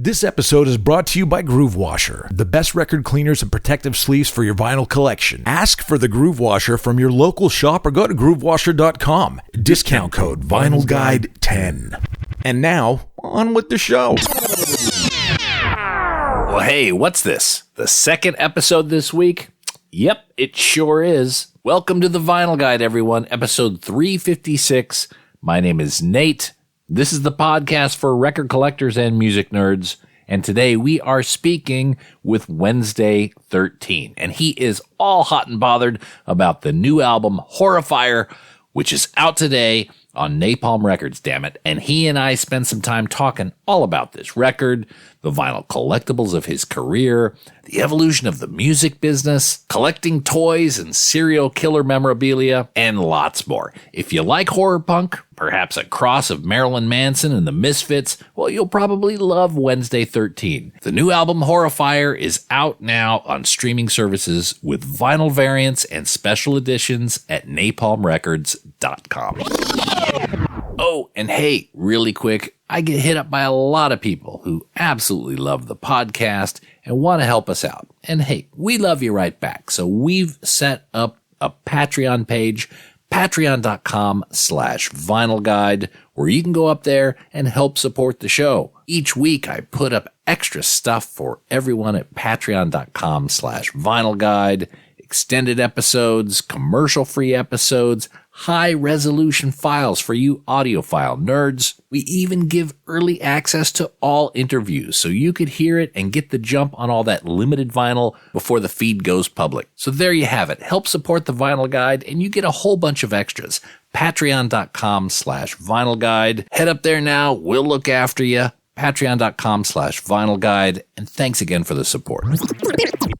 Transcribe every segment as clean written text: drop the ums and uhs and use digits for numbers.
This episode is brought to you by Groove Washer, the best record cleaners and protective sleeves for your vinyl collection. Ask for the Groove Washer from your local shop or go to groovewasher.com. Discount code VinylGuide10. And now, on with the show. Well, hey, what's this? The second episode this week? Yep, it sure is. Welcome to the Vinyl Guide, everyone. Episode 356. My name is Nate. This is the podcast for record collectors and music nerds. And today we are speaking with Wednesday 13. And he is all hot and bothered about the new album Horrifier, which is out today on Napalm Records, damn it. And he and I spent some time talking all about this record, the vinyl collectibles of his career, the evolution of the music business, collecting toys and serial killer memorabilia, and lots more. If you like horror punk, perhaps a cross of Marilyn Manson and the Misfits, well, you'll probably love Wednesday 13. The new album Horrifier is out now on streaming services with vinyl variants and special editions at napalmrecords.com. Oh, and hey, really quick, I get hit up by a lot of people who absolutely love the podcast and want to help us out. And hey, we love you right back. So we've set up a Patreon page, patreon.com/vinylguide, where you can go up there and help support the show. Each week I put up extra stuff for everyone at patreon.com/vinylguide, extended episodes, commercial-free episodes, high-resolution files for you audiophile nerds. We even give early access to all interviews, so you could hear it and get the jump on all that limited vinyl before the feed goes public. So there you have it. Help support the Vinyl Guide, and you get a whole bunch of extras. Patreon.com/vinylguide. Head up there now. We'll look after you. Patreon.com/vinylguide. And thanks again for the support.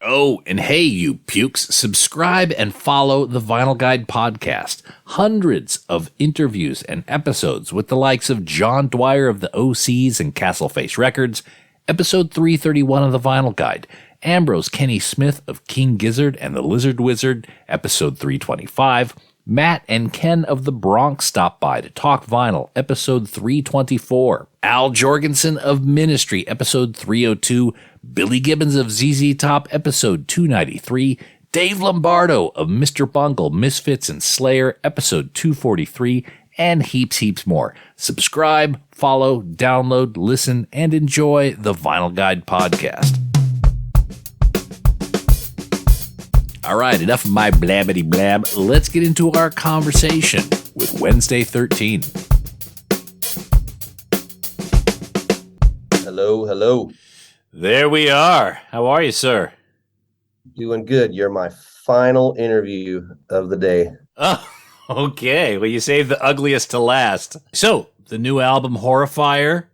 Oh, and hey, you pukes, subscribe and follow the Vinyl Guide podcast. Hundreds of interviews and episodes with the likes of John Dwyer of the OCs and Castleface Records, episode 331 of the Vinyl Guide, Ambrose Kenny Smith of King Gizzard and the Lizard Wizard, episode 325, Matt and Ken of the Bronx stop by to talk vinyl, episode 324. Al Jorgensen of Ministry, episode 302. Billy Gibbons of ZZ Top, episode 293. Dave Lombardo of Mr. Bungle, Misfits, and Slayer, episode 243. And heaps more. Subscribe, follow, download, listen, and enjoy the Vinyl Guide podcast. All right, enough of my blabbity blab. Let's get into our conversation with Wednesday 13. Hello. There we are. How are you, sir? Doing good. You're my final interview of the day. Oh, okay. Well, you saved the ugliest to last. So, the new album Horrifier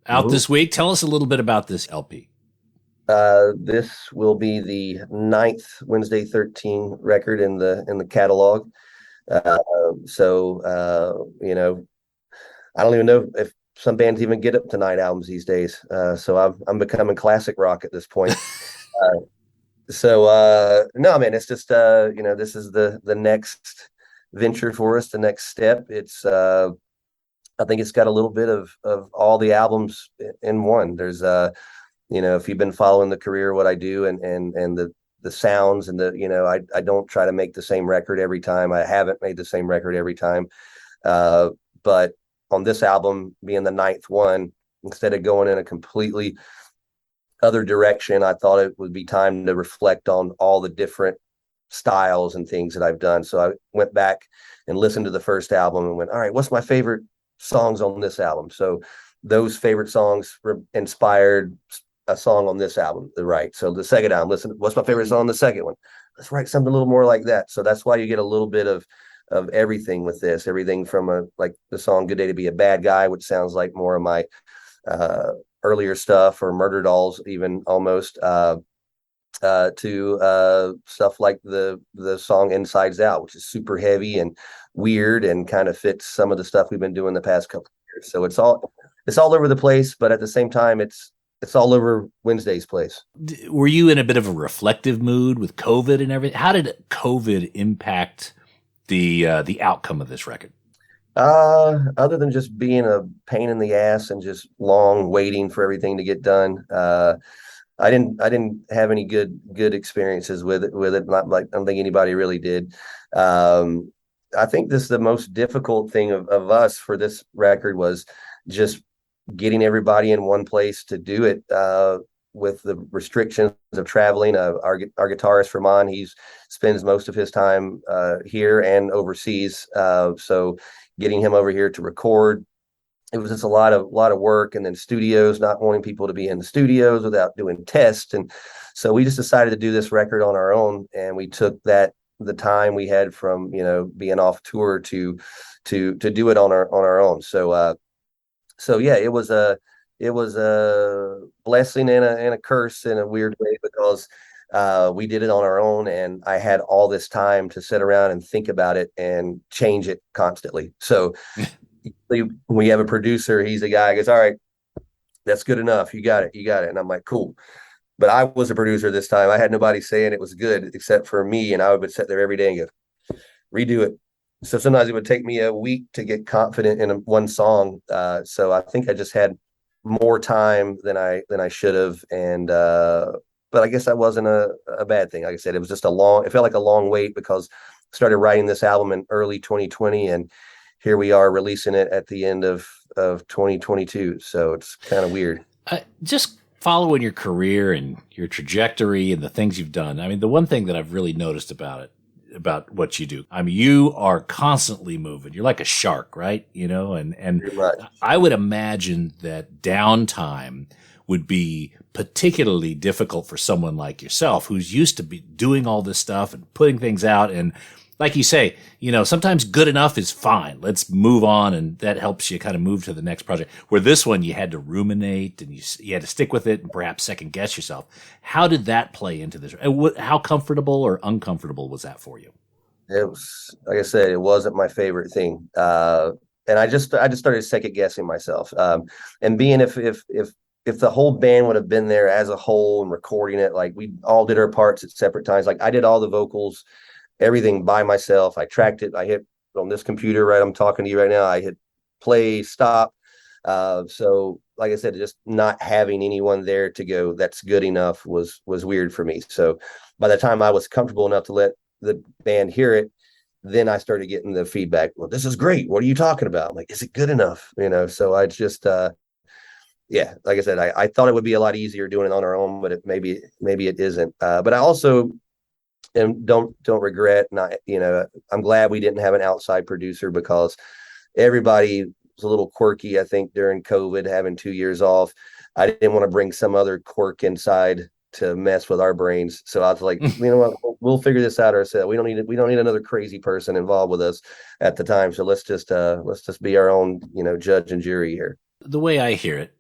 out this week. Tell us a little bit about this LP. This will be the 9th Wednesday 13 record in the catalog. You know, I don't even know if some bands even get up to 9 albums these days. So I'm becoming classic rock at this point. No, man, it's just, this is the next venture for us, the next step. It's, I think it's got a little bit of all the albums in one. There's, if you've been following the career, what I do and the sounds and I don't try to make the same record every time. I haven't made the same record every time. But on this album being the 9th one, instead of going in a completely other direction, I thought it would be time to reflect on all the different styles and things that I've done. So I went back and listened to the first album and went, all right, what's my favorite songs on this album? So those favorite songs inspired a song on this album, right? So the second album, listen, what's my favorite song on the second one? Let's write something a little more like that. So that's why you get a little bit of everything with this, everything from like the song Good Day to Be a Bad Guy, which sounds like more of my earlier stuff, or Murderdolls even almost, to stuff like the song Insides Out, which is super heavy and weird and kind of fits some of the stuff we've been doing the past couple of years. So it's all over the place, but at the same time, it's all over Wednesday's place. Were you in a bit of a reflective mood with COVID and everything? How did COVID impact the outcome of this record? Other than just being a pain in the ass and just long waiting for everything to get done, I didn't have any good experiences with it. Not like I don't think anybody really did. Um, I think this the most difficult thing of us for this record was just getting everybody in one place to do it. With the restrictions of traveling, our guitarist Vermon, he spends most of his time here and overseas. So getting him over here to record, it was just a lot of work, and then studios not wanting people to be in the studios without doing tests, and so we just decided to do this record on our own, and we took the time we had from being off tour to do it on our own. So yeah, it was a blessing and a curse in a weird way, because we did it on our own, and I had all this time to sit around and think about it and change it constantly. So when we have a producer, he's a guy who goes, all right, that's good enough. You got it. And I'm like, cool. But I was a producer this time. I had nobody saying it was good except for me. And I would sit there every day and go, redo it. So sometimes it would take me a week to get confident in one song. So I think I just had more time than I should have. And, but I guess that wasn't a bad thing. Like I said, it was just it felt like a long wait, because I started writing this album in early 2020, and here we are releasing it at the end of 2022. So it's kind of weird. Just following your career and your trajectory and the things you've done. I mean, the one thing that I've really noticed about what you do, I mean, you are constantly moving. You're like a shark, right? And I would imagine that downtime would be particularly difficult for someone like yourself, who's used to be doing all this stuff and putting things out. And like you say, sometimes good enough is fine. Let's move on. And that helps you kind of move to the next project, where this one, you had to ruminate and you had to stick with it and perhaps second guess yourself. How did that play into this? How comfortable or uncomfortable was that for you? It was, like I said, it wasn't my favorite thing. And I just started second guessing myself. And being if the whole band would have been there as a whole and recording it, like we all did our parts at separate times. Like I did all the vocals, everything by myself. I tracked it. I hit on this computer, right? I'm talking to you right now. I hit play, stop. So like I said, just not having anyone there to go, that's good enough, was weird for me. So by the time I was comfortable enough to let the band hear it, then I started getting the feedback. Well, this is great. What are you talking about? I'm like, is it good enough? So I just, yeah, like I said, I thought it would be a lot easier doing it on our own, but maybe it isn't. But I also and don't regret not, I'm glad we didn't have an outside producer, because everybody was a little quirky, I think, during COVID, having 2 years off. I didn't want to bring some other quirk inside to mess with our brains. So I was like, you know what, we'll figure this out ourselves. We don't need another crazy person involved with us at the time. So let's just be our own, judge and jury here. The way I hear it,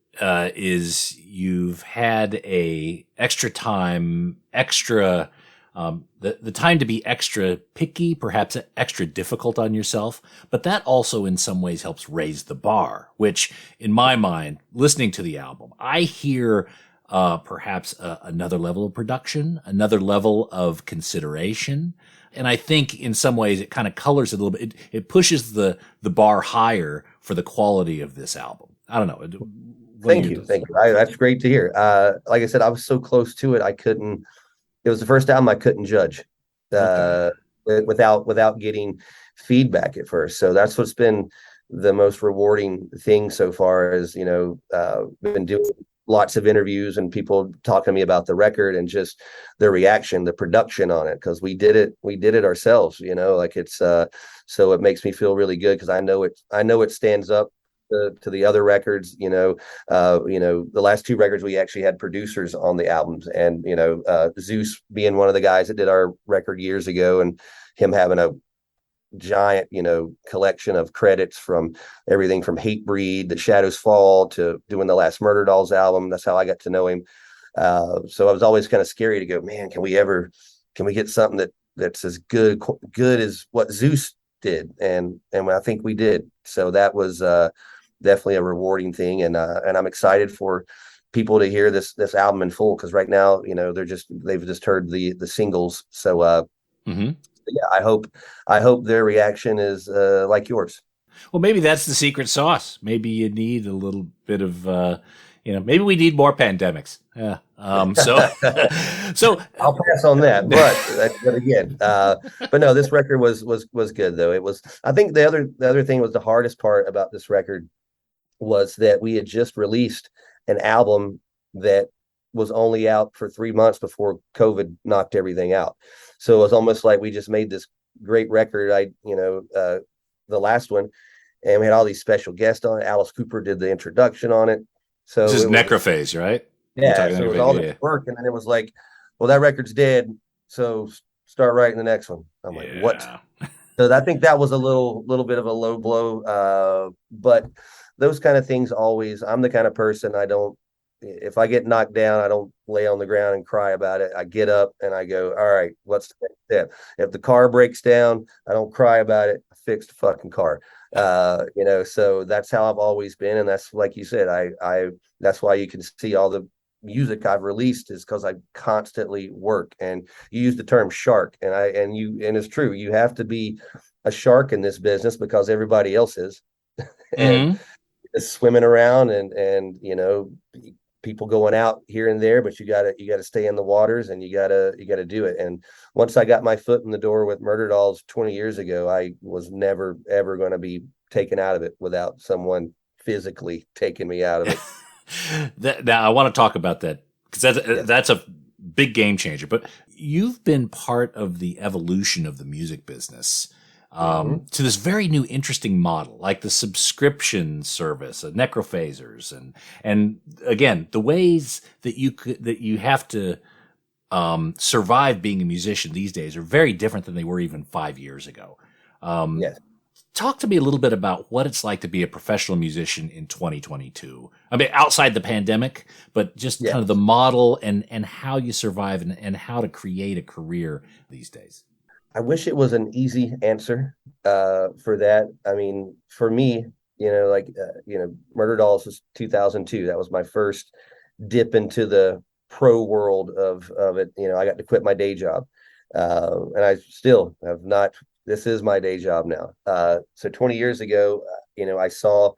is you've had a extra time, the time to be extra picky, perhaps extra difficult on yourself, but that also in some ways helps raise the bar, which in my mind, listening to the album, I hear perhaps another level of production, another level of consideration. And I think in some ways it kind of colors it a little bit. It pushes the bar higher for the quality of this album. I don't know. Thank you. That's great to hear. Like I said, I was so close to it. It was the first album I couldn't judge without getting feedback at first. So that's what's been the most rewarding thing so far, is, been doing lots of interviews and people talking to me about the record and just their reaction, the production on it. Cause we did it ourselves, like it's, so it makes me feel really good, because I know it stands up to the other records. The last two records we actually had producers on the albums, and Zeus being one of the guys that did our record years ago, and him having a giant collection of credits from everything from Hatebreed, The Shadows Fall, to doing the last Murderdolls album. That's how I got to know him. So I was always kind of scary to go, man, can we get something that's as good as what Zeus did? And I think we did. So that was definitely a rewarding thing, and I'm excited for people to hear this album in full, because right now they've just heard the singles. So yeah, I hope their reaction is like yours. Well, maybe that's the secret sauce. Maybe you need a little bit of, maybe we need more pandemics. Yeah. So I'll pass on that, but again, but no, this record was good though. It was. I think the other thing was the hardest part about this record was that we had just released an album that was only out for 3 months before COVID knocked everything out. So it was almost like we just made this great record. The last one, and we had all these special guests on it. Alice Cooper did the introduction on it. So this is Necrophaze, right? Yeah, so it was all this work, and then it was like, well, that record's dead, so start writing the next one. I'm like, what? So I think that was a little bit of a low blow. But those kind of things always, I'm the kind of person if I get knocked down, I don't lay on the ground and cry about it. I get up and I go, all right, what's the next step? If the car breaks down, I don't cry about it. I fix the fucking car. So that's how I've always been. And that's, like you said, that's why you can see all the music I've released is because I constantly work. And you use the term shark, and it's true. You have to be a shark in this business because everybody else is. And swimming around and people going out here and there, but you gotta stay in the waters, and you gotta do it. And once I got my foot in the door with Murderdolls 20 years ago, I was never ever going to be taken out of it without someone physically taking me out of it. Now I want to talk about that, because that's a big game changer. But you've been part of the evolution of the music business to this very new, interesting model, like the subscription service, Necrophazers, and again, the ways that you have to survive being a musician these days are very different than they were even 5 years ago. Yes. Talk to me a little bit about what it's like to be a professional musician in 2022. I mean, outside the pandemic, but just kind of the model and how you survive and how to create a career these days. I wish it was an easy answer for that. I mean, for me, Murderdolls was 2002. That was my first dip into the pro world of it. I got to quit my day job, and I still have not. This is my day job now. So 20 years ago, I saw,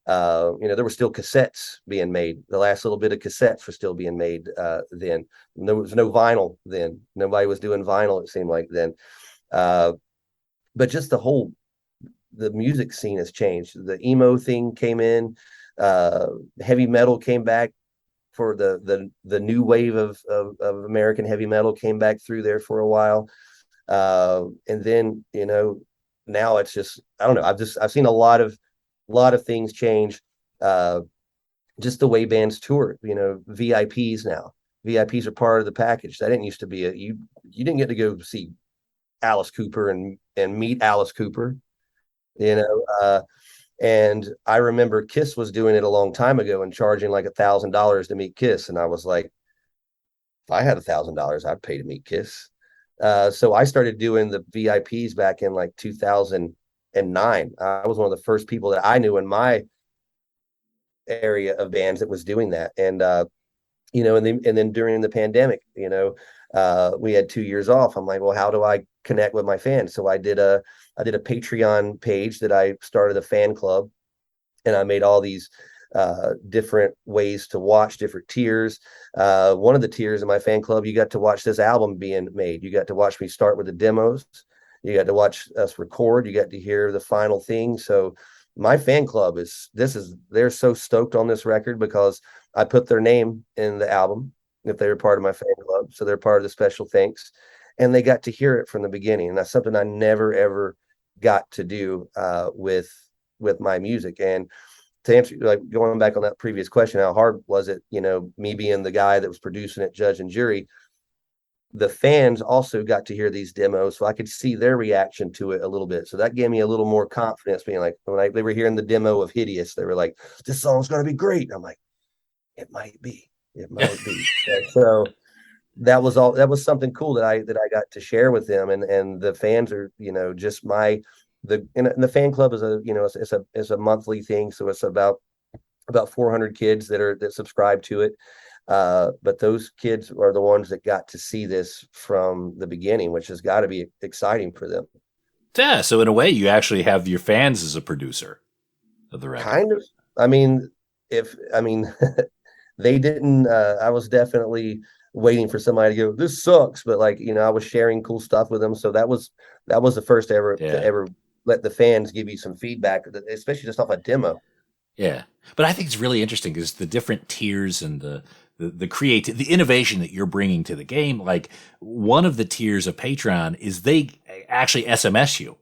there were still cassettes being made. The last little bit of cassettes were still being made then. There was no vinyl then. Nobody was doing vinyl, it seemed like then. But just the music scene has changed. The emo thing came in. Heavy metal came back for the new wave of American heavy metal came back through there for a while. And then, now it's just, I don't know. I've seen a lot of things change. Just the way bands tour, VIPs now. VIPs are part of the package. That didn't used to be you didn't get to go see Alice Cooper and meet Alice Cooper, and I remember Kiss was doing it a long time ago and charging like $1,000 to meet Kiss. And I was like, if I had $1,000, I'd pay to meet Kiss. So I started doing the VIPs back in like 2009. I was one of the first people that I knew in my area of bands that was doing that. And, and then during the pandemic, we had 2 years off. I'm like, well, how do I connect with my fans? So I did a Patreon page that I started a fan club, and I made all these different ways to watch different tiers. One of the tiers in my fan club, you got to watch this album being made. You got to watch me start with the demos. You got to watch us record. You got to hear the final thing. So my fan club they're so stoked on this record because I put their name in the album if they were part of my fan club. So they're part of the special thanks, and they got to hear it from the beginning. And that's something I never, ever got to do with my music. And to answer, like going back on that previous question, how hard was it, me being the guy that was producing it, judge and jury, the fans also got to hear these demos, so I could see their reaction to it a little bit. So that gave me a little more confidence, being like, when they were hearing the demo of Hideous, they were like, this song's going to be great. I'm like, it might be. So that was something cool that I got to share with them. And the fans are, just the fan club is it's a monthly thing. So it's about 400 kids that subscribe to it. But those kids are the ones that got to see this from the beginning, which has got to be exciting for them. Yeah, so in a way, you actually have your fans as a producer of the record. Kind of. I mean, they didn't. I was definitely waiting for somebody to go, "This sucks," but like I was sharing cool stuff with them, so that was the first ever to ever let the fans give you some feedback, especially just off a demo. Yeah, but I think it's really interesting because the different tiers and the innovation that you're bringing to the game. Like one of the tiers of Patreon is they actually SMS you.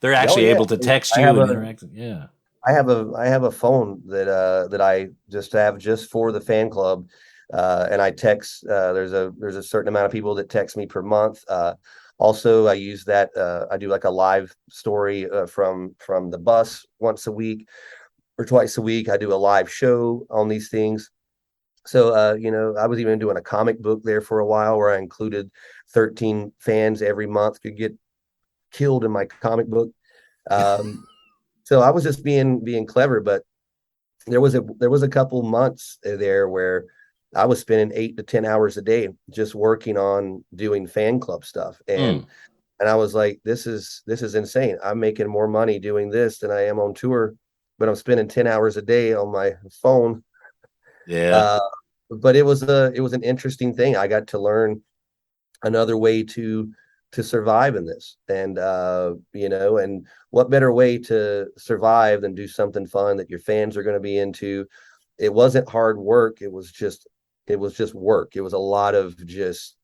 They're actually able to text you and interact. Yeah. I have a phone that I just have just for the fan club, and I text. There's a certain amount of people that text me per month. Also, I use that. I do like a live story from the bus once a week or twice a week. I do a live show on these things. So I was even doing a comic book there for a while where I included 13 fans every month could get killed in my comic book. So I was just being clever, but there was a couple months there where I was spending 8 to 10 hours a day just working on doing fan club stuff. And I was like, this is insane. I'm making more money doing this than I am on tour, but I'm spending 10 hours a day on my phone. Yeah. But it was an interesting thing. I got to learn another way to survive in this, and and what better way to survive than do something fun that your fans are going to be into. It wasn't hard work. It was just work. It was a lot of just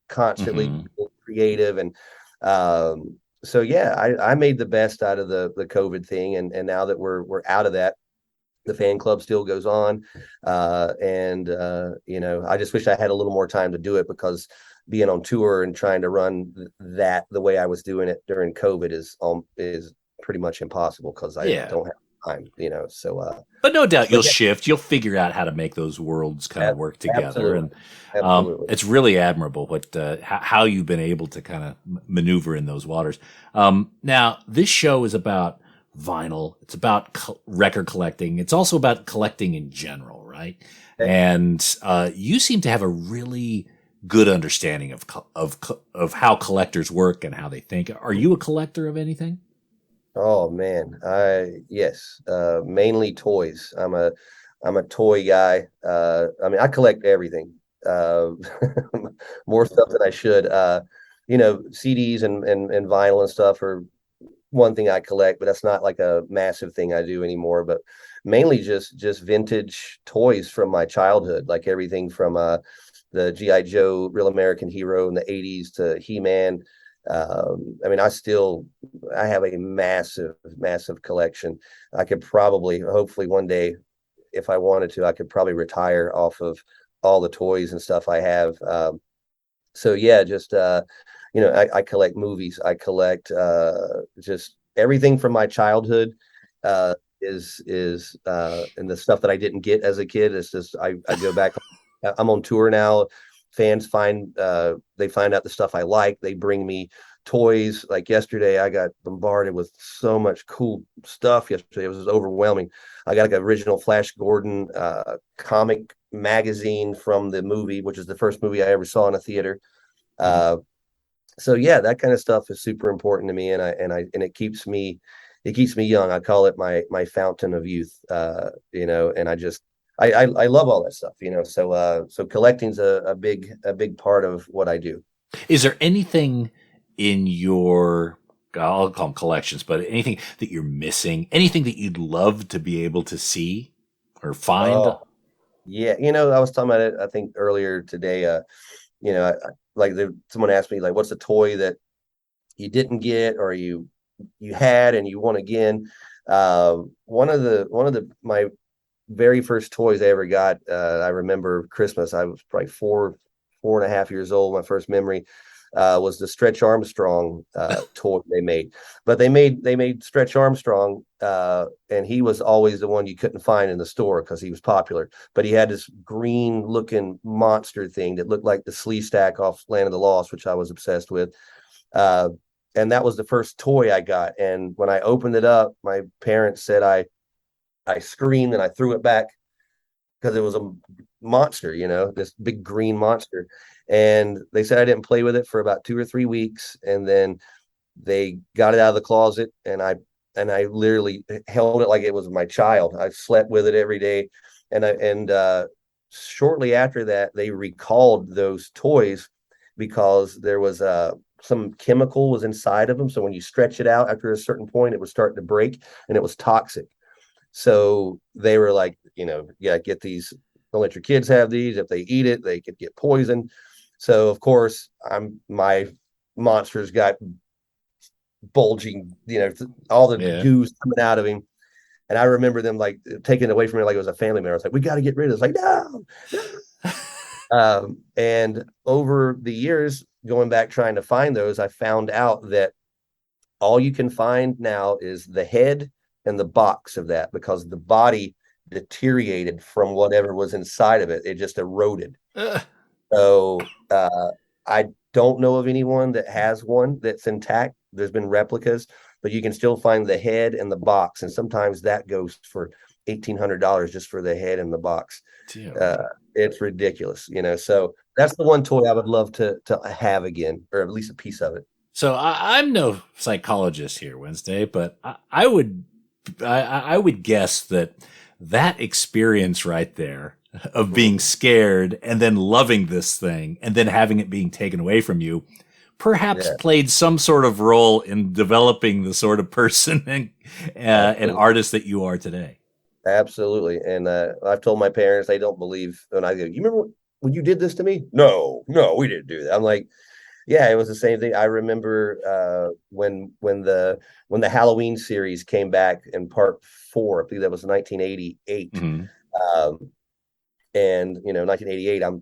constantly being creative. And so yeah, I made the best out of the COVID thing, and now that we're out of that, the fan club still goes on. And I just wish I had a little more time to do it, because being on tour and trying to run that the way I was doing it during COVID is pretty much impossible, because I don't have time, so but no doubt you'll shift. You'll figure out how to make those worlds kind of work together. Absolutely. And it's really admirable how you've been able to kind of maneuver in those waters. Now, this show is about vinyl. It's about record collecting. It's also about collecting in general, right? Okay. And you seem to have a really good understanding of how collectors work and how they think. Are you a collector of anything? Oh man, yes, mainly toys. I'm a toy guy. I collect everything. More stuff than I should. CDs and vinyl and stuff are one thing I collect, but that's not like a massive thing I do anymore. But mainly just vintage toys from my childhood, like everything from the G.I. Joe Real American Hero in the 80s to He-Man. I have a massive collection. I could probably, hopefully one day, if I wanted to, I could probably retire off of all the toys and stuff I have. So yeah, just, I collect movies. I collect just everything from my childhood is and the stuff that I didn't get as a kid. It's just, I go back. I'm on tour now. Fans find out the stuff I like. They bring me toys. Like yesterday, I got bombarded with so much cool stuff yesterday. It was just overwhelming. I got like an original Flash Gordon comic magazine from the movie, which is the first movie I ever saw in a theater. So yeah, that kind of stuff is super important to me, and it keeps me young. I call it my fountain of youth. And I love all that stuff, so collecting's a big part of what I do. Is there anything in your, I'll call them collections, but anything that you're missing, anything that you'd love to be able to see or find? Yeah. I was talking about it, I think earlier today, someone asked me, like, what's a toy that you didn't get or you had and you want again? One of my very first toys I ever got, I remember Christmas. I was probably 4.5 years old. My first memory was the Stretch Armstrong toy they made. But they made Stretch Armstrong, and he was always the one you couldn't find in the store because he was popular. But he had this green looking monster thing that looked like the Slee Stack off Land of the Lost, which I was obsessed with. And that was the first toy I got. And when I opened it up, my parents said I screamed and I threw it back because it was a monster, this big green monster. And they said I didn't play with it for about 2 or 3 weeks. And then They got it out of the closet, and I literally held it like it was my child. I slept with it every day, and shortly after that, they recalled those toys because there was some chemical was inside of them. So when you stretch it out after a certain point, it was starting to break, and it was toxic. So they were like, yeah, get these. Don't let your kids have these. If they eat it, they could get poisoned. So of course, my monsters got bulging, all the goos coming out of him. And I remember them like taking it away from me like it was a family member. I was like, we got to get rid of this. Like, no. And over the years, going back trying to find those, I found out that all you can find now is the head and the box of that, because the body deteriorated from whatever was inside of it. It just eroded. So I don't know of anyone that has one that's intact. There's been replicas, but you can still find the head and the box, and sometimes that goes for $1,800 just for the head and the box. It's ridiculous, So that's the one toy I would love to have again, or at least a piece of it. So I'm no psychologist here, Wednesday, but I would guess that experience right there of being scared and then loving this thing and then having it being taken away from you perhaps played some sort of role in developing the sort of person and artist that you are today. Absolutely. And I've told my parents, they don't believe when I go, you remember when you did this to me? No, we didn't do that. I'm like, yeah, it was the same thing. I remember when the Halloween series came back in part 4, I think that was 1988. Mm-hmm. And 1988, I'm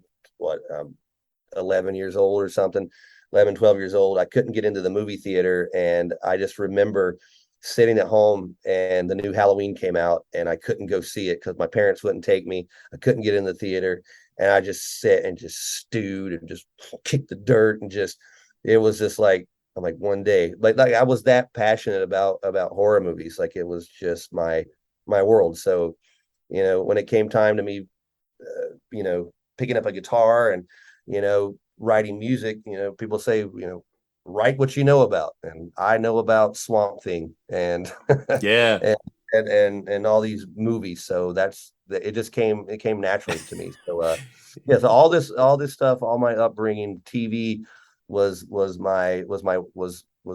11 years old or something, 11, 12 years old. I couldn't get into the movie theater, and I just remember sitting at home and the new Halloween came out, and I couldn't go see it because my parents wouldn't take me. I couldn't get in the theater, and I just sit and just stewed and just kicked the dirt, and it was just like, I'm like, one day, like I was that passionate about horror movies. Like it was just my world. So, when it came time to me, picking up a guitar and, writing music, people say, write what you know about. And I know about Swamp Thing and and all these movies. So it came naturally to me. So so all this stuff, all my upbringing, TV was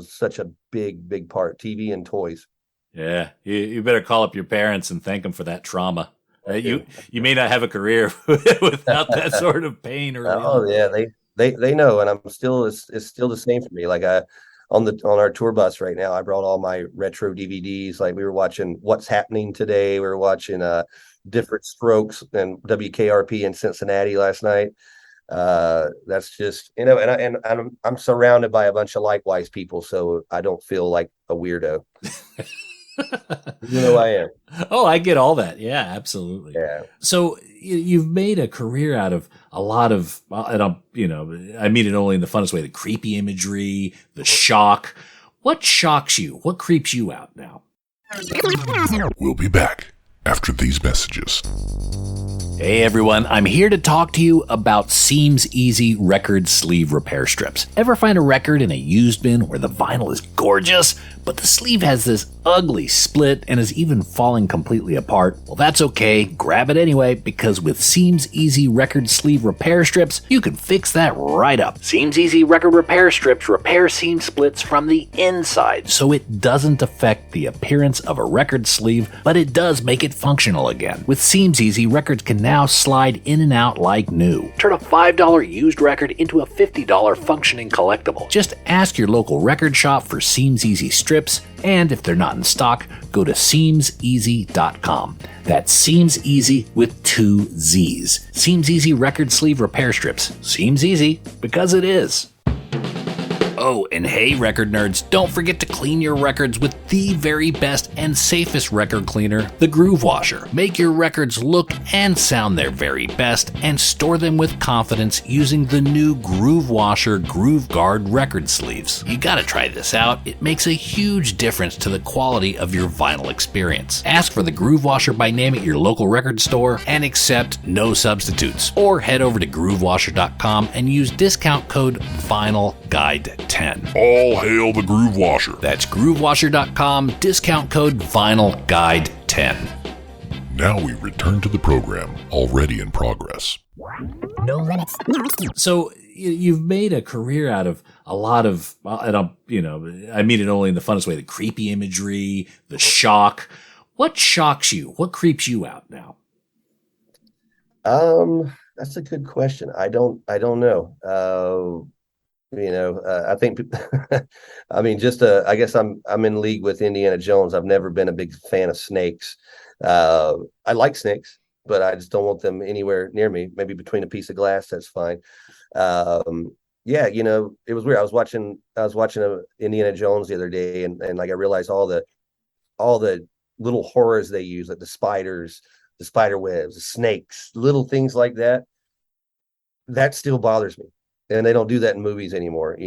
such a big part. TV and toys. Yeah, you better call up your parents and thank them for that trauma. You may not have a career without that sort of pain. They know, and it's still the same for me. Like on our tour bus right now, I brought all my retro DVDs. Like we were watching What's Happening Today. We were watching Different Strokes and WKRP in Cincinnati last night. That's just and I'm surrounded by a bunch of likewise people, so I don't feel like a weirdo. I am. Oh, I get all that. Yeah, absolutely. Yeah. So you've made a career out of a lot of, and I mean it only in the funnest way, the creepy imagery, the shock. What shocks you? What creeps you out now? We'll be back after these messages. Hey everyone, I'm here to talk to you about Seems Easy record sleeve repair strips. Ever find a record in a used bin where the vinyl is gorgeous, but the sleeve has this ugly split and is even falling completely apart? Well, that's okay. Grab it anyway, because with Seems Easy record sleeve repair strips, you can fix that right up. Seems Easy record repair strips repair seam splits from the inside, so it doesn't affect the appearance of a record sleeve, but it does make it functional again. With Seems Easy, records can now slide in and out like new. Turn a $5 used record into a $50 functioning collectible. Just ask your local record shop for Seems Easy strips, and if they're not in stock, go to seamseasy.com. That's Seems Easy with 2 Z's. Seems Easy record sleeve repair strips. Seems easy because it is. Oh, and hey, record nerds, don't forget to clean your records with the very best and safest record cleaner, the Groove Washer. Make your records look and sound their very best and store them with confidence using the new Groove Washer Groove Guard record sleeves. You gotta try this out. It makes a huge difference to the quality of your vinyl experience. Ask for the Groove Washer by name at your local record store and accept no substitutes. Or head over to groovewasher.com and use discount code VinylGuide10. 10. All hail the Groove Washer. That's groovewasher.com, discount code Vinyl Guide 10. Now we return to the program, already in progress. No limits. So you've made a career out of a lot of, and I mean it only in the funnest way, the creepy imagery, the shock. What shocks you? What creeps you out now? That's a good question. I don't know. I think, I mean, I guess I'm in league with Indiana Jones. I've never been a big fan of snakes. I like snakes, but I just don't want them anywhere near me. Maybe between a piece of glass, that's fine. Yeah, it was weird. I was watching Indiana Jones the other day, and like I realized all the little horrors they use, like the spiders, the spider webs, the snakes, little things like that. That still bothers me. And they don't do that in movies anymore,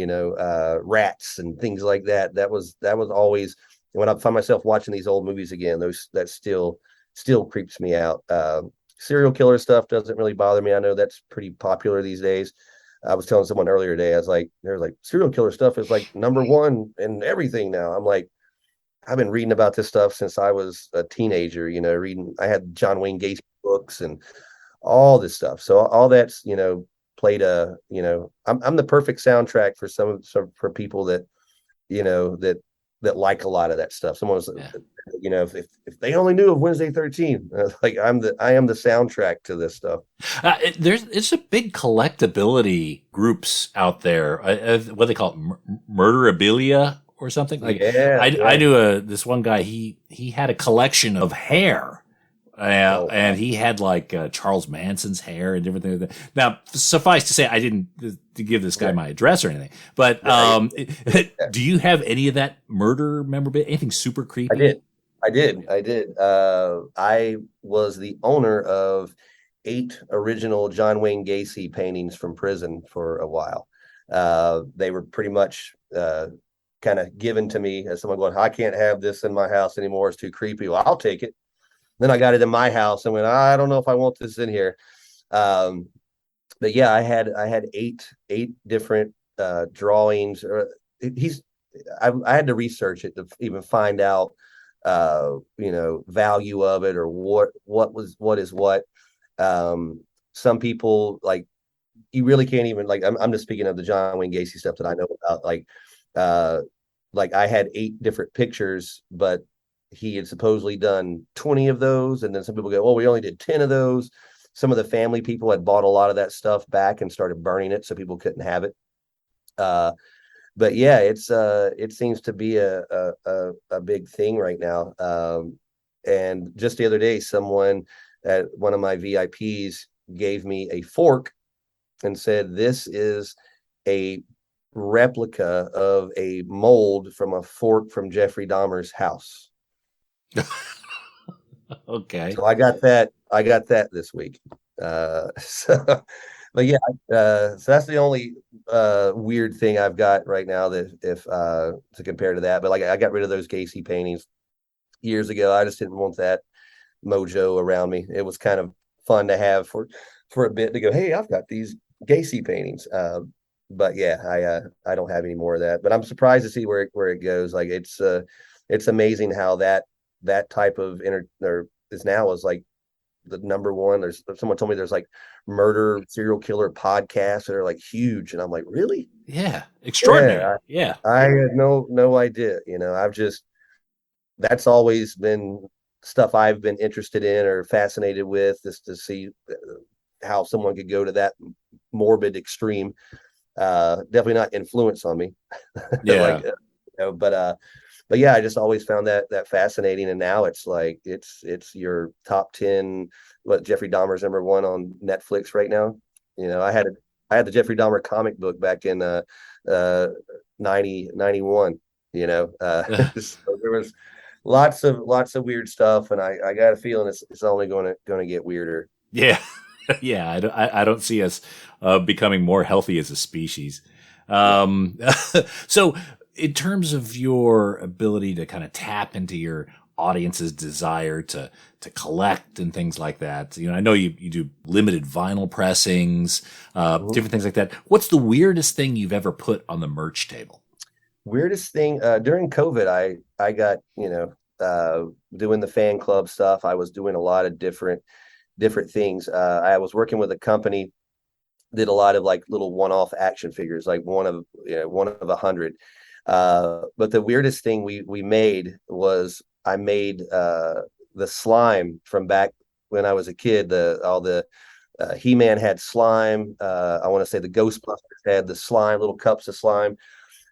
rats and things like that. That was always, when I find myself watching these old movies again, that still creeps me out. Serial killer stuff doesn't really bother me. I know that's pretty popular these days. I was telling someone earlier today, there's like serial killer stuff is like number one in everything now. I'm like, I've been reading about this stuff since I was a teenager, I had John Wayne Gacy books and all this stuff. So all that's, played I'm the perfect soundtrack for for people that that like a lot of that stuff. Someone was if they only knew of Wednesday 13, like I am the soundtrack to this stuff. It's a big collectability groups out there. What they call it, Murderabilia or something. Like I knew this one guy. He had a collection of hair. And he had like Charles Manson's hair and different things. Now, suffice to say, I didn't to give this guy my address or anything. But do you have any of that murder memorabilia? Anything super creepy? I did. I was the owner of 8 original John Wayne Gacy paintings from prison for a while. They were pretty much kind of given to me as someone going, I can't have this in my house anymore. It's too creepy. Well, I'll take it. Then I got it in my house and went, I don't know if I want this in here. But yeah, I had eight different drawings. I had to research it to even find out value of it or what is what. Some people, like, you really can't even, like, I'm just speaking of the John Wayne Gacy stuff that I know about. Like I had 8 different pictures, but he had supposedly done 20 of those. And then some people go, well, we only did 10 of those. Some of the family people had bought a lot of that stuff back and started burning it so people couldn't have it. But yeah, it seems to be a big thing right now. And just the other day, someone at one of my VIPs gave me a fork and said, this is a replica of a mold from a fork from Jeffrey Dahmer's house. Okay. So I got that this week. But yeah, so that's the only weird thing I've got right now that if to compare to that. But like, I got rid of those Gacy paintings years ago. I just didn't want that mojo around me. It was kind of fun to have for a bit to go, hey, I've got these Gacy paintings. But yeah, I don't have any more of that. But I'm surprised to see where it goes. Like, it's amazing how that type of is now is like the number one. There's someone told me there's like murder serial killer podcasts that are like huge, and I'm like, really? Yeah, extraordinary. Yeah, I had no idea. That's always been stuff I've been interested in or fascinated with, just to see how someone could go to that morbid extreme. Definitely not influence on me. Yeah. But yeah, I just always found that fascinating. And now it's like, it's your top 10, Jeffrey Dahmer's number 1 on Netflix right now. I had the Jeffrey Dahmer comic book back in 91, so there was lots of weird stuff. And I got a feeling it's only going to get weirder. Yeah. Yeah. I don't see us becoming more healthy as a species. So in terms of your ability to kind of tap into your audience's desire to collect and things like that, I know you do limited vinyl pressings, different things like that. What's the weirdest thing you've ever put on the merch table? Weirdest thing during COVID, I got, doing the fan club stuff. I was doing a lot of different things. I was working with a company, did a lot of like little one-off action figures, like one of 100. But the weirdest thing we made was I made the slime from back when I was a kid. All the He-Man had slime. I want to say the Ghostbusters had the slime, little cups of slime.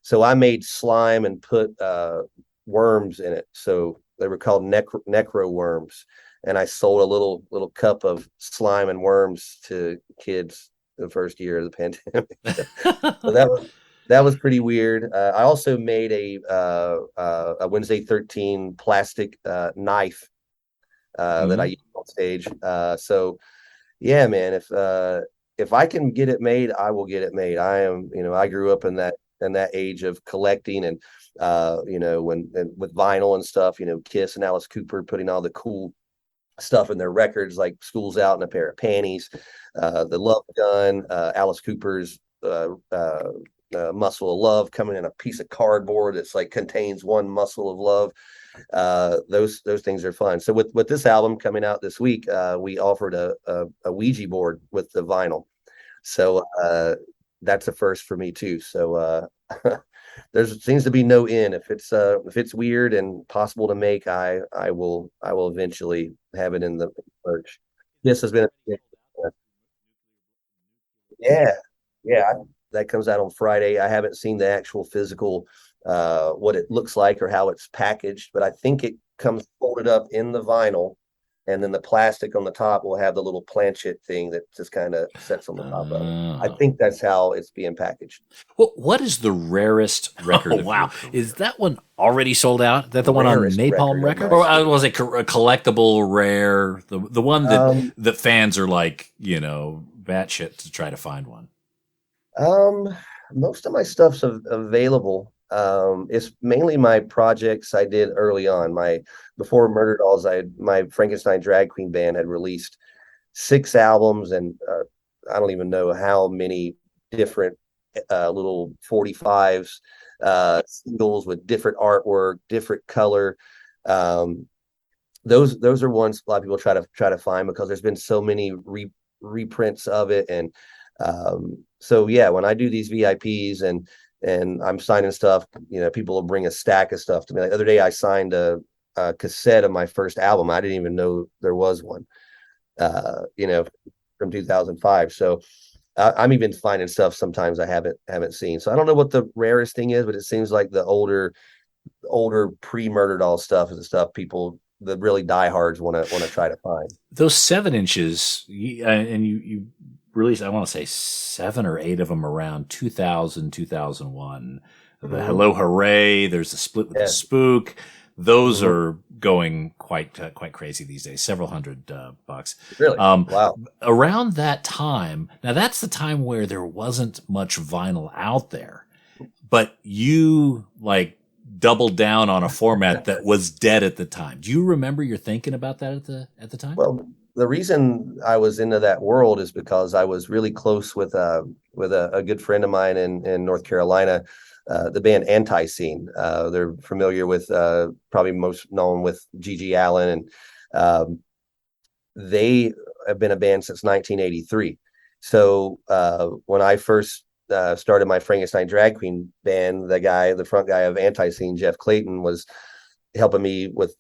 So I made slime and put worms in it. So they were called necro worms, and I sold a little cup of slime and worms to kids the first year of the pandemic. So that was pretty weird. I also made a Wednesday 13 plastic knife that I used on stage. So yeah, man, if I can get it made, I will get it made. I grew up in that age of collecting, and with vinyl and stuff, Kiss and Alice Cooper putting all the cool stuff in their records, like School's Out and A Pair of Panties, the Love Gun, Alice Cooper's Muscle of Love coming in a piece of cardboard that's like contains one muscle of love. Those things are fun. So with this album coming out this week, we offered a Ouija board with the vinyl. So that's a first for me too. So there seems to be no end. If it's weird and possible to make, I will eventually have it in the merch. This has been yeah, yeah. That comes out on Friday. I haven't seen the actual physical what it looks like or how it's packaged, but I think it comes folded up in the vinyl, and then the plastic on the top will have the little planchet thing that just kind of sets on the top of it. I think that's how it's being packaged. Well, what is the rarest record? Oh, wow. Is that one already sold out? Is that the one on Napalm Records? Or was it a collectible rare? The one that fans are like, batshit to try to find one? Most of my stuff's available. It's mainly my projects I did early on. Before Murderdolls, my Frankenstein drag queen band had released 6 albums, and I don't even know how many different little 45s, singles with different artwork, different color. Those are ones a lot of people try to find because there's been so many reprints of it, and so yeah, when I do these VIPs and I'm signing stuff, people will bring a stack of stuff to me. Like the other day, I signed a cassette of my first album. I didn't even know there was one, from 2005. So I'm even finding stuff sometimes I haven't seen. So I don't know what the rarest thing is, but it seems like the older pre-Murderdoll stuff is the stuff the really diehards want to try to find. Those 7 inches, and you released, I want to say 7 or 8 of them around 2000, 2001. Mm-hmm. The Hello Hooray, there's the Split with the Spook. Those are going quite crazy these days, several $100. Really? Wow. Around that time, now that's the time where there wasn't much vinyl out there, but you doubled down on a format that was dead at the time. Do you remember your thinking about that at the time? Well, the reason I was into that world is because I was really close with a good friend of mine in North Carolina, the band Anti-Scene. They're familiar with probably most known with Gigi Allen, and they have been a band since 1983. So when I first started my Frankenstein drag queen band, the front guy of Anti-Scene, Jeff Clayton, was helping me with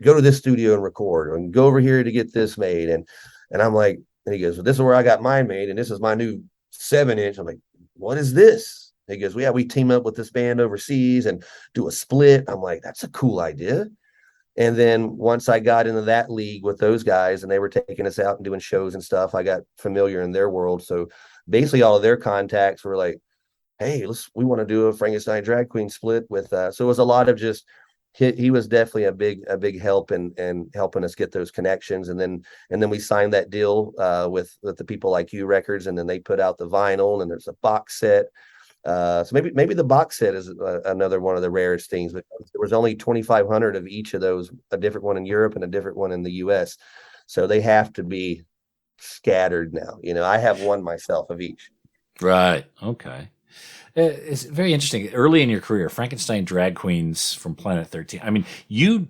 go to this studio and record, and go over here to get this made. And I'm like, and he goes, well, this is where I got mine made, and this is my new 7-inch. I'm like, what is this? He goes, well, yeah, we team up with this band overseas and do a split. I'm like, that's a cool idea. And then once I got into that league with those guys and they were taking us out and doing shows and stuff, I got familiar in their world. So basically all of their contacts were like, hey, we want to do a Frankenstein drag queen split with, so it was a lot of just, he was definitely a big help in helping us get those connections. And then we signed that deal with the People Like You records, and then they put out the vinyl, and there's a box set. So maybe the box set is another one of the rarest things, because there was only 2,500 of each of those, a different one in Europe and a different one in the US. So they have to be scattered now. I have one myself of each. Right. Okay. It's very interesting. Early in your career, Frankenstein drag queens from Planet 13. I mean, you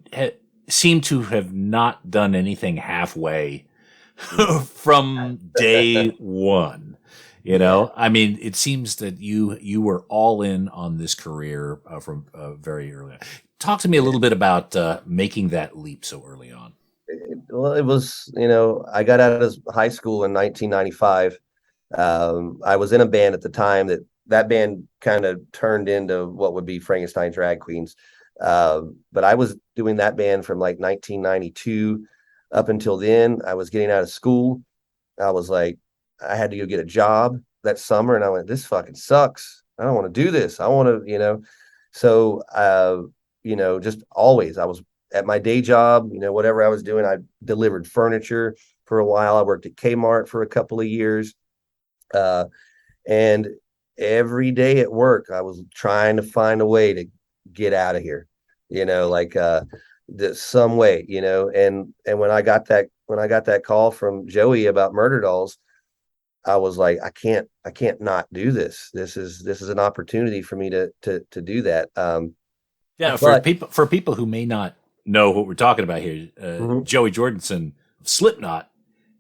seem to have not done anything halfway from day one. You know, I mean, it seems that you were all in on this career from very early on. Talk to me a little bit about making that leap so early on. Well, it was, I got out of high school in 1995. I was in a band at the time that band kind of turned into what would be Frankenstein Drag Queens. But I was doing that band from like 1992 up until then. I was getting out of school. I was like, I had to go get a job that summer, and I went, this fucking sucks. I don't want to do this. I want to, So, just always, I was at my day job, whatever I was doing. I delivered furniture for a while. I worked at Kmart for a couple of years. And every day at work, I was trying to find a way to get out of here, some way, and when I got that call from Joey about Murderdolls, I was like, I can't not do this. This is an opportunity for me to do that. For people who may not know what we're talking about here, Joey Jordison of Slipknot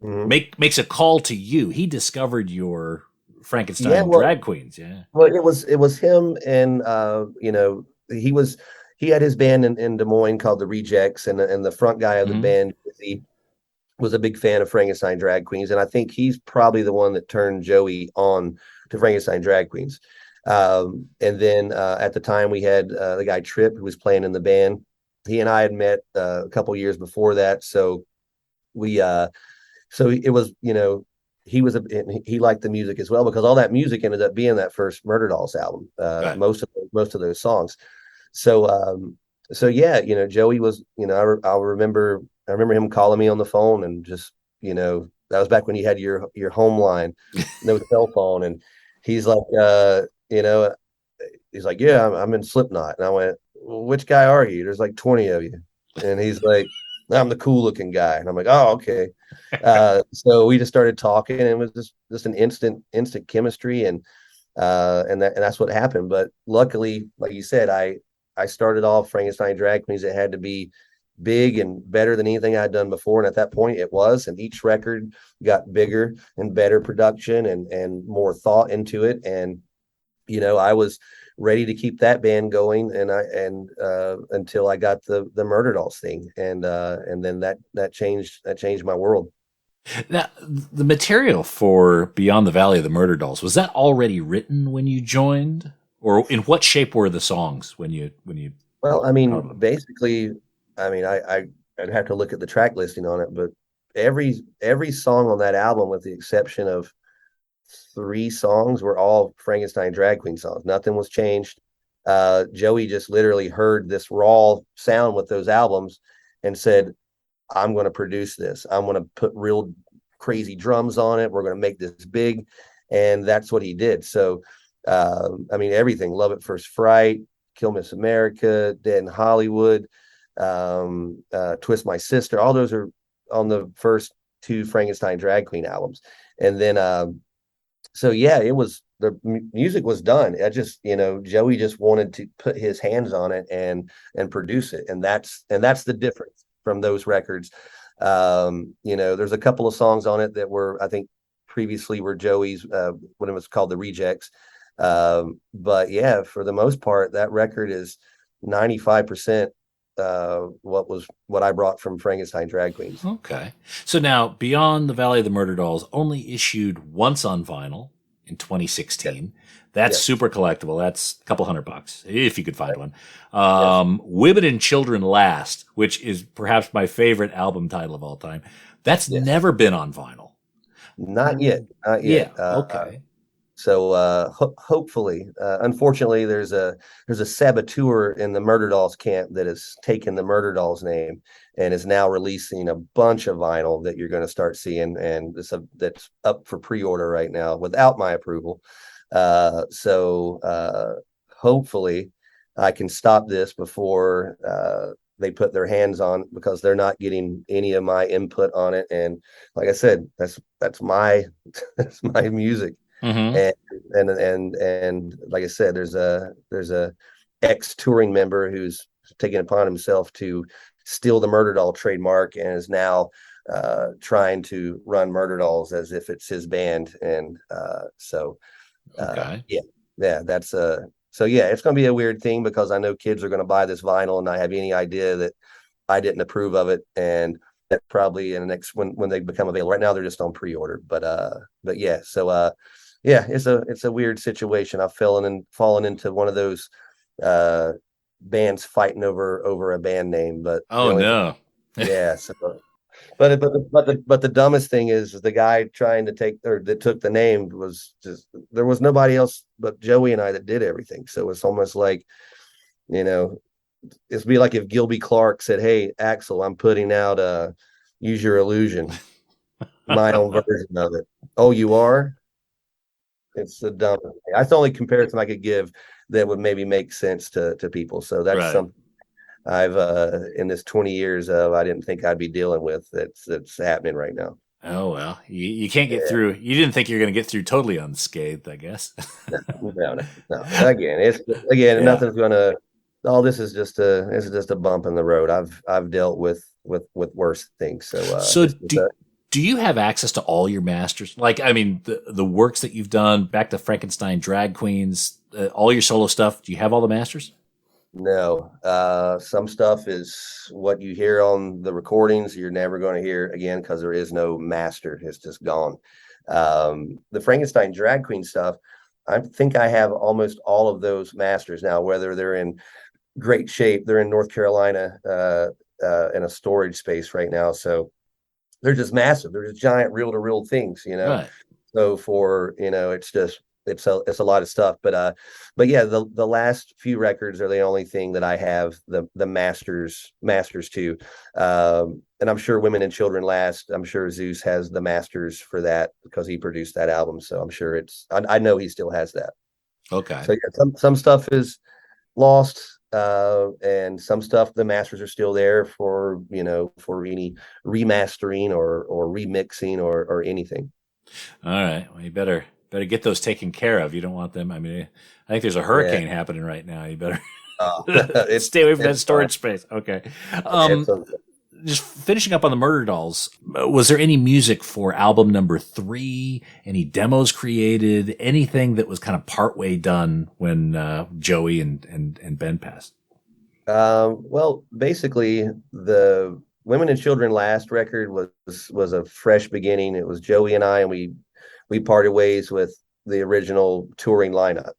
makes a call to you. He discovered your Frankenstein drag queens. Yeah. Well, it was him, and he had his band in Des Moines called the Rejects, and the front guy of the band, he was a big fan of Frankenstein drag queens, and I think he's probably the one that turned Joey on to Frankenstein drag queens. And then at the time we had the guy Tripp, who was playing in the band. He and I had met a couple years before that, so it was, he liked the music as well, because all that music ended up being that first Murderdolls album, right. Most of those songs. So Joey was, I remember him calling me on the phone, and just, that was back when you had your home line, no cell phone. And he's like, yeah, I'm in Slipknot. And I went, well, which guy are you? There's like 20 of you. And he's like, I'm the cool looking guy. And I'm like, oh, okay. So we just started talking, and it was just an instant chemistry. And that's what happened. But luckily, like you said, I started off Frankenstein Drag Queens. It had to be big and better than anything I'd done before. And at that point it was, and each record got bigger and better production and more thought into it. And, I was ready to keep that band going, and until I got the Murderdolls thing. And then that changed my world. Now, the material for Beyond the Valley of the Murderdolls, was that already written when you joined? Or in what shape were the songs when you? Well, I mean, basically, I'd have to look at the track listing on it, but every song on that album, with the exception of 3 songs, were all Frankenstein Drag Queen songs. Nothing was changed. Joey just literally heard this raw sound with those albums and said, I'm going to produce this. I'm going to put real crazy drums on it. We're going to make this big. And that's what he did. So, everything, Love at First Fright, Kill Miss America, Dead in Hollywood, Twist My Sister, all those are on the first 2 Frankenstein Drag Queen albums. And then, it was, the music was done. I just, Joey just wanted to put his hands on it and produce it. And that's the difference from those records. There's a couple of songs on it that were, I think, previously were Joey's, when it was called the Rejects. But yeah, for the most part, that record is 95% what I brought from Frankenstein Drag Queens. Okay. So now, Beyond the Valley of the Murderdolls only issued once on vinyl in 2016. Yeah. That's super collectible. That's a couple $100 if you could find one. Women and Children Last, which is perhaps my favorite album title of all time. That's never been on vinyl. Not yet. Yeah. Okay. So hopefully, unfortunately, there's a saboteur in the Murderdolls camp that has taken the Murderdolls name and is now releasing a bunch of vinyl that you're going to start seeing, and that's up for pre-order right now without my approval. So hopefully, I can stop this before they put their hands on, because they're not getting any of my input on it. And like I said, that's my music. Mm-hmm. and like I said, there's a ex touring member who's taken upon himself to steal the Murderdoll trademark and is now trying to run Murderdolls as if it's his band. And Okay. that's so yeah, it's going to be a weird thing because I know kids are going to buy this vinyl and not have any idea that I didn't approve of it. And that probably in the next when they become available. Right now they're just on pre-order, but yeah, so yeah, it's a weird situation. I've fallen into one of those bands fighting over a band name, but no. Yeah, so but the dumbest thing is the guy trying to take or that took the name was just there was nobody else but Joey and I that did everything. So it's almost like, it'd be like if Gilby Clarke said, "Hey, Axel, I'm putting out Use Your Illusion, my own version of it." Oh, you are? It's the dumbest thing. That's the only comparison I could give that would maybe make sense to people. So that's Right. something I've in this 20 years of I didn't think I'd be dealing with that's happening right now. Oh, well, you can't get through. You didn't think you were going to get through totally unscathed, I guess. No. Again, nothing's gonna. All this is just a bump in the road. I've dealt with worse things. So do you have access to all your masters? Like, I mean, the works that you've done, back to Frankenstein, Drag Queens, all your solo stuff. Do you have all the masters? No, some stuff is what you hear on the recordings. You're never going to hear again because there is no master. It's just gone. The Frankenstein Drag Queen stuff, I think I have almost all of those masters now. Whether they're in great shape, they're in North Carolina in a storage space right now. So they're just massive. They're just giant reel-to-reel things, Right. So for it's a lot of stuff, but yeah, the last few records are the only thing that I have the masters to, and I'm sure Women and Children Last. I'm sure Zeus has the masters for that because he produced that album, so I'm sure I know he still has that. Okay. So yeah, some stuff is lost, and some stuff the masters are still there for any remastering or remixing or anything. All right. Well, you better get those taken care of. You don't want them. I mean, I think there's a hurricane happening right now. You better stay away from that storage space. Okay. Just finishing up on the Murderdolls, was there any music for album number 3? Any demos created? Anything that was kind of partway done when Joey and Ben passed? Well, basically, the Women and Children Last record was a fresh beginning. It was Joey and I, and we parted ways with the original touring lineup.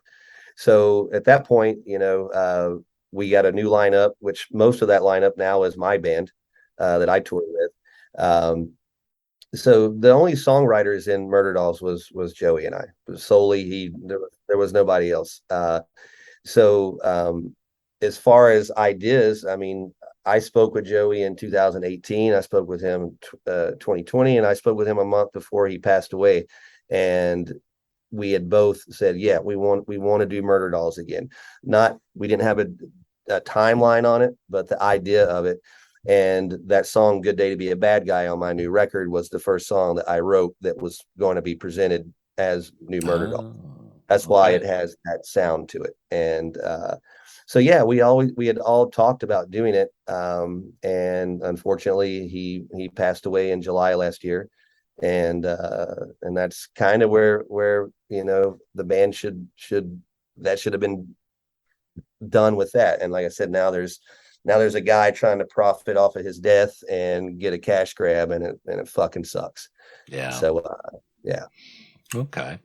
So at that point, we got a new lineup, which most of that lineup now is my band that I toured with. So the only songwriters in Murderdolls was Joey and I. Solely there was nobody else. So as far as ideas, I mean, I spoke with Joey in 2018. I spoke with him 2020, and I spoke with him a month before he passed away. And we had both said, yeah, we want to do Murderdolls again. We didn't have a timeline on it, but the idea of it. And that song, Good Day to Be a Bad Guy, on my new record was the first song that I wrote that was going to be presented as new Murderdoll. That's why it has that sound to it. And so yeah, we had all talked about doing it. And unfortunately he passed away in July last year. And that's kind of where the band should have been done with that. And like I said, now there's a guy trying to profit off of his death and get a cash grab, and it fucking sucks. Yeah. So yeah. Okay.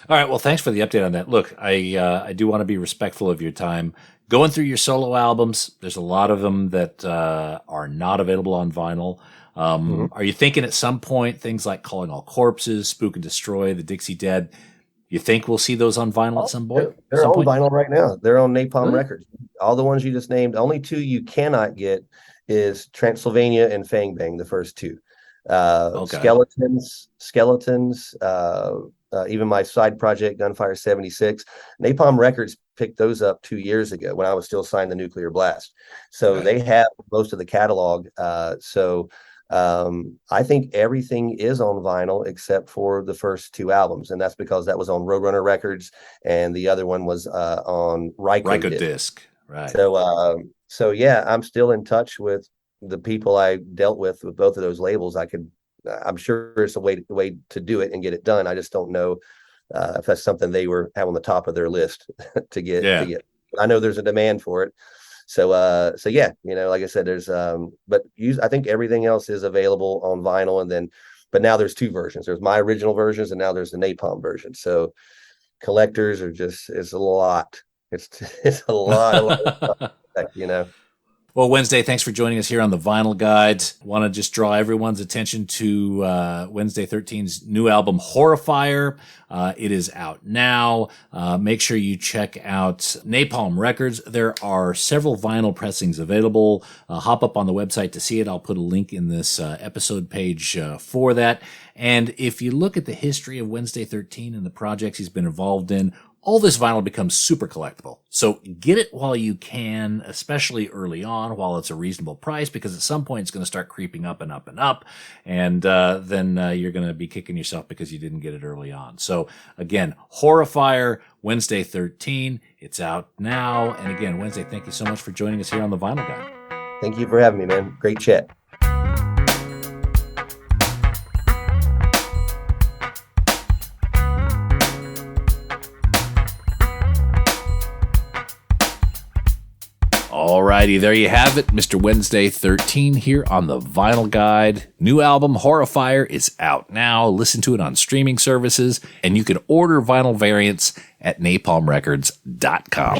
All right. Well, thanks for the update on that. Look, I do want to be respectful of your time. Going through your solo albums, there's a lot of them that are not available on vinyl. Are you thinking at some point things like Calling All Corpses, Spook and Destroy, The Dixie Dead, you think we'll see those on vinyl at some point? They're on vinyl right now. They're on Napalm Records. All the ones you just named. Only two you cannot get is Transylvania and Fang Bang, the first two. Skeletons, even my side project, Gunfire 76. Napalm Records picked those up 2 years ago when I was still signed to Nuclear Blast. So they have most of the catalog. So I think everything is on vinyl except for the first 2 albums, and that's because that was on Roadrunner Records, and the other one was on Ryko Disc. Right. So yeah, I'm still in touch with the people I dealt with both of those labels. I'm sure it's a way to do it and get it done. I just don't know if that's something they have on the top of their list to get. I know there's a demand for it. So yeah, like I said, there's I think everything else is available on vinyl, but now there's 2 versions. There's my original versions, and now there's the Napalm version. So collectors it's a lot. It's a lot, Well, Wednesday, thanks for joining us here on the Vinyl Guide. Want to just draw everyone's attention to Wednesday 13's new album, Horrifier. It is out now. Make sure you check out Napalm Records. There are several vinyl pressings available. Hop up on the website to see it. I'll put a link in this episode page for that. And if you look at the history of Wednesday 13 and the projects he's been involved in, all this vinyl becomes super collectible. So get it while you can, especially early on, while it's a reasonable price, because at some point it's going to start creeping up and up and up. And then you're going to be kicking yourself because you didn't get it early on. So again, Horrifier, Wednesday 13. It's out now. And again, Wednesday, thank you so much for joining us here on the Vinyl Guide. Thank you for having me, man. Great chat. Alrighty, there you have it. Mr. Wednesday 13 here on the Vinyl Guide. New album, Horrifier, is out now. Listen to it on streaming services, and you can order vinyl variants at napalmrecords.com.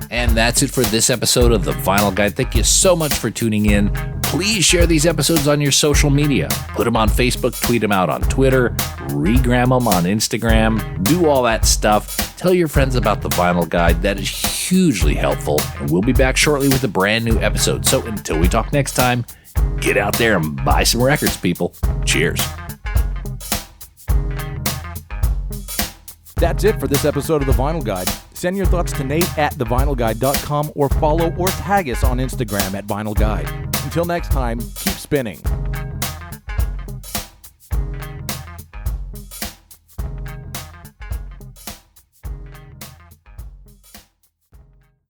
And that's it for this episode of the Vinyl Guide. Thank you so much for tuning in. Please share these episodes on your social media. Put them on Facebook, tweet them out on Twitter, regram them on Instagram, do all that stuff. Tell your friends about the Vinyl Guide. That is hugely helpful. And we'll be back shortly with a brand new episode. So until we talk next time, get out there and buy some records, people. Cheers. That's it for this episode of The Vinyl Guide. Send your thoughts to Nate at thevinylguide.com or follow or tag us on Instagram at Vinyl Guide. Until next time, keep spinning.